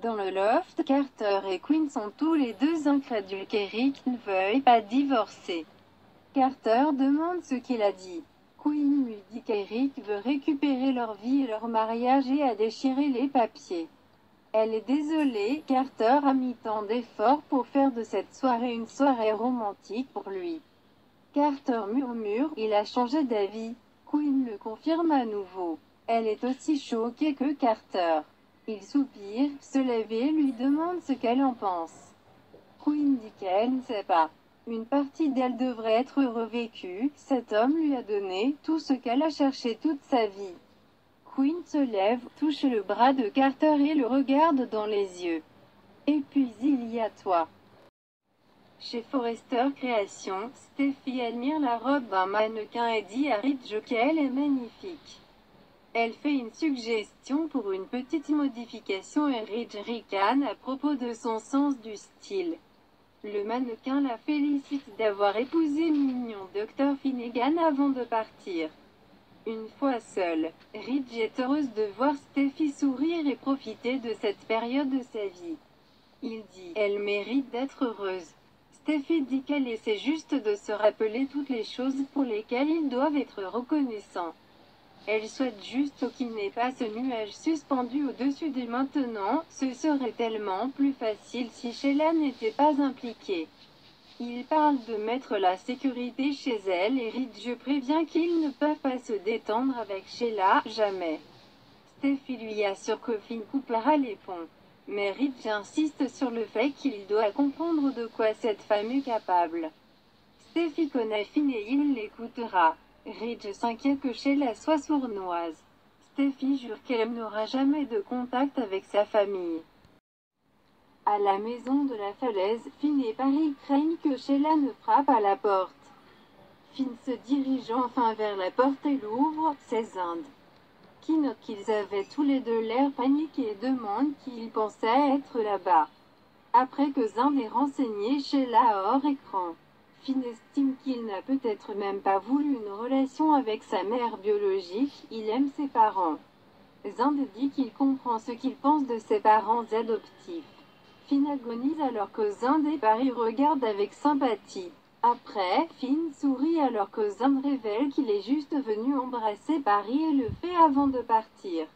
Dans le loft, Carter et Quinn sont tous les deux incrédules qu'Eric ne veuille pas divorcer. Carter demande ce qu'il a dit. Quinn lui dit qu'Eric veut récupérer leur vie et leur mariage et a déchiré les papiers. Elle est désolée, Carter a mis tant d'efforts pour faire de cette soirée une soirée romantique pour lui. Carter murmure, il a changé d'avis. Quinn le confirme à nouveau. Elle est aussi choquée que Carter. Il soupire, se lève et lui demande ce qu'elle en pense. Quinn dit qu'elle ne sait pas. Une partie d'elle devrait être revécue, cet homme lui a donné tout ce qu'elle a cherché toute sa vie. Quinn se lève, touche le bras de Carter et le regarde dans les yeux. Et puis il y a toi. Chez Forrester Créations, Steffi admire la robe d'un mannequin et dit à Ridge qu'elle est magnifique. Elle fait une suggestion pour une petite modification et Ridge ricane à propos de son sens du style. Le mannequin la félicite d'avoir épousé mignon Dr Finnegan avant de partir. Une fois seule, Ridge est heureuse de voir Steffi sourire et profiter de cette période de sa vie. Il dit, elle mérite d'être heureuse. Steffi dit qu'elle essaie juste de se rappeler toutes les choses pour lesquelles ils doivent être reconnaissants. Elle souhaite juste qu'il n'ait pas ce nuage suspendu au-dessus d'eux maintenant, ce serait tellement plus facile si Sheila n'était pas impliquée. Il parle de mettre la sécurité chez elle et Ridge prévient qu'ils ne peuvent pas se détendre avec Sheila, jamais. Steffi lui assure que Finn coupera les ponts. Mais Ridge insiste sur le fait qu'il doit comprendre de quoi cette femme est capable. Steffi connaît Finn et il l'écoutera. Ridge s'inquiète que Sheila soit sournoise. Steffi jure qu'elle n'aura jamais de contact avec sa famille. À la maison de la falaise, Finn et Paris craignent que Sheila ne frappe à la porte. Finn se dirige enfin vers la porte et l'ouvre, c'est Zinde. Qui note qu'ils avaient tous les deux l'air paniqué et demande qui il pensait être là-bas. Après que Zinde ait renseigné Sheila hors écran. Finn estime qu'il n'a peut-être même pas voulu une relation avec sa mère biologique, il aime ses parents. Zinde dit qu'il comprend ce qu'il pense de ses parents adoptifs. Finn agonise alors que Zinde et Paris regardent avec sympathie. Après, Finn sourit alors que Zinde révèle qu'il est juste venu embrasser Paris et le fait avant de partir.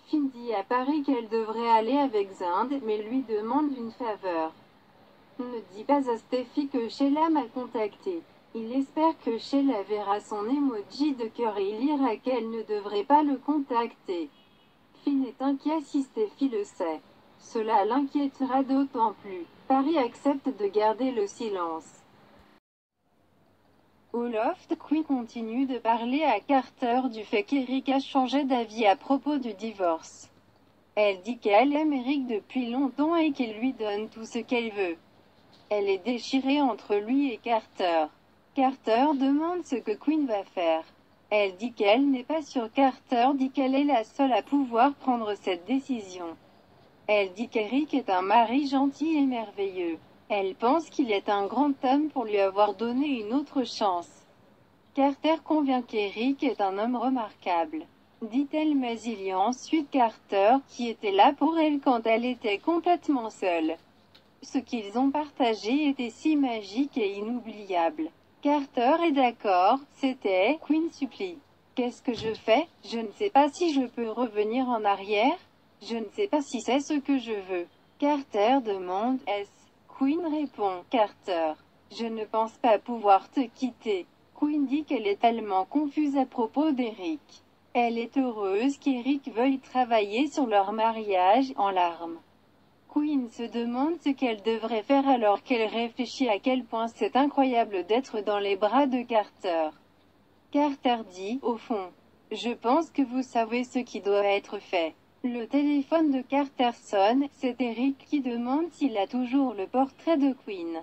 Finn dit à Paris qu'elle devrait aller avec Zinde, mais lui demande une faveur. Ne dis pas à Steffi que Sheila m'a contacté. Il espère que Sheila verra son emoji de cœur et lira qu'elle ne devrait pas le contacter. Finn est inquiet si Steffi le sait. Cela l'inquiétera d'autant plus. Paris accepte de garder le silence. Au loft, Quinn continue de parler à Carter du fait qu'Eric a changé d'avis à propos du divorce. Elle dit qu'elle aime Eric depuis longtemps et qu'il lui donne tout ce qu'elle veut. Elle est déchirée entre lui et Carter. Carter demande ce que Quinn va faire. Elle dit qu'elle n'est pas sûre. Carter dit qu'elle est la seule à pouvoir prendre cette décision. Elle dit qu'Eric est un mari gentil et merveilleux. Elle pense qu'il est un grand homme pour lui avoir donné une autre chance. Carter convient qu'Eric est un homme remarquable, dit-elle, mais il y a ensuite Carter qui était là pour elle quand elle était complètement seule. Ce qu'ils ont partagé était si magique et inoubliable. Carter est d'accord, c'était, Quinn supplie. Qu'est-ce que je fais? Je ne sais pas si je peux revenir en arrière. Je ne sais pas si c'est ce que je veux. Carter demande, est-ce? Quinn répond, Carter. Je ne pense pas pouvoir te quitter. Quinn dit qu'elle est tellement confuse à propos d'Eric. Elle est heureuse qu'Eric veuille travailler sur leur mariage, en larmes. Quinn se demande ce qu'elle devrait faire alors qu'elle réfléchit à quel point c'est incroyable d'être dans les bras de Carter. Carter dit, au fond, je pense que vous savez ce qui doit être fait. Le téléphone de Carter sonne, c'est Eric qui demande s'il a toujours le portrait de Quinn.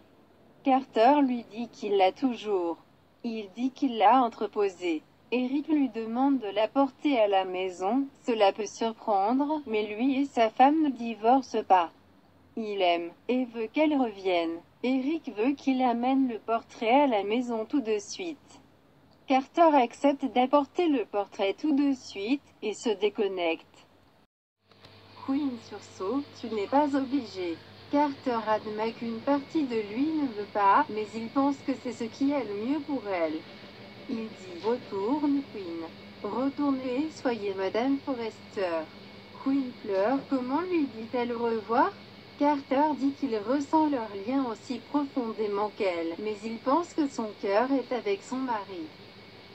Carter lui dit qu'il l'a toujours. Il dit qu'il l'a entreposé. Eric lui demande de la porter à la maison, cela peut surprendre, mais lui et sa femme ne divorcent pas. Il aime, et veut qu'elle revienne. Eric veut qu'il amène le portrait à la maison tout de suite. Carter accepte d'apporter le portrait tout de suite, et se déconnecte. Quinn sursaut, tu n'es pas obligé. Carter admet qu'une partie de lui ne veut pas, mais il pense que c'est ce qui est le mieux pour elle. Il dit « Retourne, Quinn. Retournez, soyez Madame Forrester. » Quinn pleure. Comment lui dit-elle au revoir? Carter dit qu'il ressent leur lien aussi profondément qu'elle, mais il pense que son cœur est avec son mari.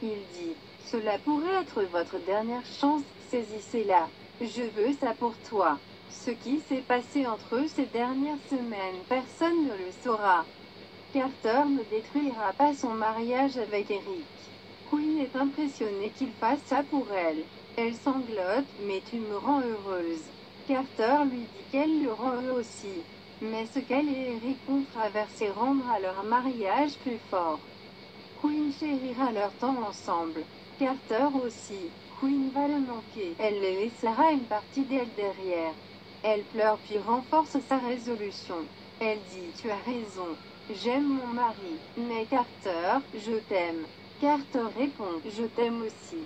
Il dit « Cela pourrait être votre dernière chance, saisissez-la. Je veux ça pour toi. » Ce qui s'est passé entre eux ces dernières semaines, personne ne le saura. Carter ne détruira pas son mariage avec Eric. Quinn est impressionnée qu'il fasse ça pour elle. Elle sanglote, mais tu me rends heureuse. Carter lui dit qu'elle le rend heureux aussi. Mais ce qu'elle et Eric ont traversé rendra leur mariage plus fort. Quinn chérira leur temps ensemble. Carter aussi. Quinn va le manquer. Elle le laissera une partie d'elle derrière. Elle pleure puis renforce sa résolution. Elle dit « Tu as raison. J'aime mon mari. Mais Carter, je t'aime. » Carter répond « Je t'aime aussi. »